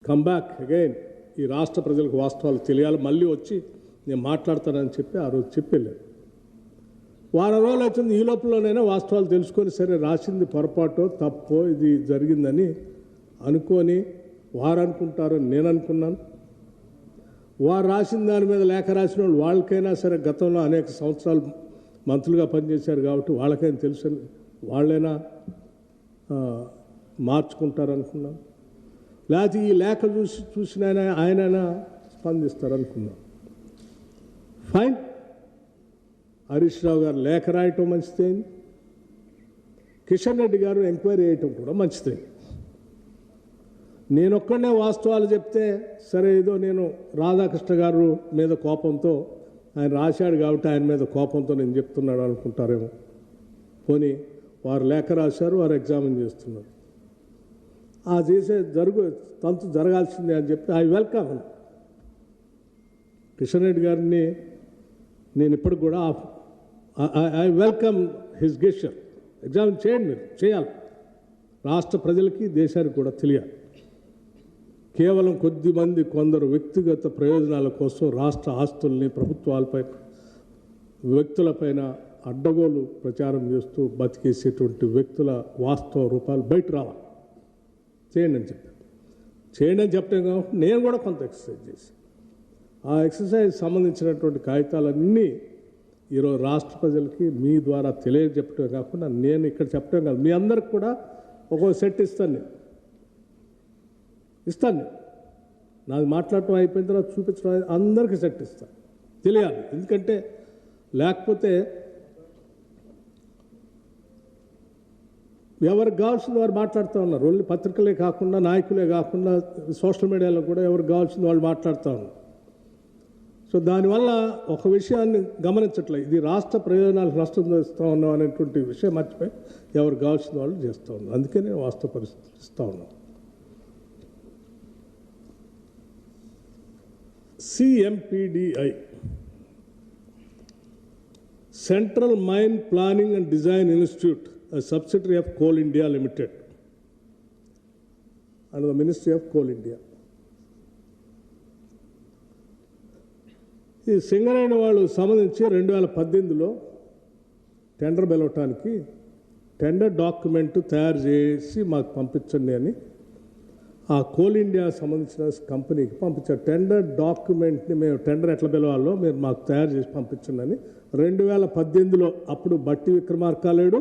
Come back again, ఈ రాష్ట్ర ప్రజలకు వాస్తవాలు తెలియాలి, మళ్ళీ వచ్చి నేను మాట్లాడతానని చెప్పి ఆ రోజు చెప్పలేదు. వారం రోజులు వచ్చింది, ఈ లోపలనైనా వాస్తవాలు తెలుసుకొని సరే రాసింది పొరపాటో తప్పో ఇది జరిగిందని అనుకొని వారు అనుకుంటారని నేను అనుకున్నాను. వారు రాసిన దాని మీద లేఖ రాసిన వాళ్ళు వాళ్ళకైనా సరే గతంలో అనేక సంవత్సరాలు మంత్రులుగా పనిచేశారు కాబట్టి వాళ్ళకైనా తెలుసు, వాళ్ళైనా మార్చుకుంటారనుకున్నాను. లేకపోతే ఈ లేఖ చూసిన ఆయనైనా స్పందిస్తారనుకున్నాను. ఫైన్, హరీష్ రావు గారు లేఖ రాయటం మంచిదైంది, కిషన్ రెడ్డి గారు ఎంక్వైరీ చేయటం కూడా మంచిదైంది. నేనొక్కడనే వాస్తవాలు చెప్తే సరే, ఏదో నేను రాధాకృష్ణ గారు మీద కోపంతో ఆయన రాశాడు కాబట్టి ఆయన మీద కోపంతో నేను చెప్తున్నాడు అనుకుంటారేమో. పోనీ వారు లేఖ రాశారు, వారు ఎగ్జామిన్ చేస్తున్నారు, ఆ చేసే తంతు జరగాల్సిందే అని చెప్పి ఐ వెల్కమ్ కిషన్ రెడ్డి గారిని. నేను ఇప్పటికి కూడా I welcome his gesture. Examine చేయండి, మీరు చేయాలి, రాష్ట్ర ప్రజలకి దేశానికి కూడా తెలియాలి. కేవలం కొద్దిమంది కొందరు వ్యక్తిగత ప్రయోజనాల కోసం రాష్ట్ర ఆస్తుల్ని ప్రభుత్వాలపై వ్యక్తులపైన అడ్డగోలు ప్రచారం చేస్తూ బతికేసేటువంటి వ్యక్తుల వాస్తవ రూపాలు బయట రావాలి. చేయండి అని చెప్పాను. చేయండి అని చెప్పడం కాబట్టి నేను కూడా కొంత ఎక్సర్సైజ్ చేశాను. ఆ ఎక్సర్సైజ్ సంబంధించినటువంటి కాగితాలన్నీ ఈరోజు రాష్ట్ర ప్రజలకి మీ ద్వారా తెలియజెప్పటమే కాకుండా నేను ఇక్కడ చెప్పడం కాదు, మీ అందరికి కూడా ఒక్కొక్క సెట్ ఇస్తాను. నాది మాట్లాడటం అయిపోయిన తర్వాత చూపించడం అందరికీ సెట్ ఇస్తాను, తెలియాలి. ఎందుకంటే లేకపోతే ఎవరికి కావాల్సింది వారు మాట్లాడుతూ ఉన్నారు. ఓన్లీ పత్రికలే కాకుండా, నాయకులే కాకుండా సోషల్ మీడియాలో కూడా ఎవరికి కావాల్సింది వాళ్ళు మాట్లాడుతూ ఉన్నారు. సో దానివల్ల ఒక విషయాన్ని గమనించట్లేదు, ఇది రాష్ట్ర ప్రయోజనాలకు నష్టం చేస్తూ ఉన్నాం అనేటువంటి విషయం మర్చిపోయి ఎవరికి కావాల్సిన వాళ్ళు చేస్తూ ఉన్నారు. అందుకే నేను వాస్తవ పరిస్థితి ఇస్తూ ఉన్నాను. CMPDI, Central Mine Planning and Design Institute, a subsidiary of Coal India Limited under the Ministry of Coal India. ఈ సింగరేణి వాళ్ళు సంబంధించి 2018లో టెండర్ పిలవటానికి టెండర్ డాక్యుమెంట్ తయారు చేసి మాకు పంపించండి అని ఆ కోల్ ఇండియా సంబంధించిన కంపెనీకి పంపించారు. టెండర్ డాక్యుమెంట్ని మేము టెండర్ ఎట్లా పిలవాలో మీరు మాకు తయారు చేసి పంపించండి అని 2018లో అప్పుడు బట్టి విక్రమార్క లేడు,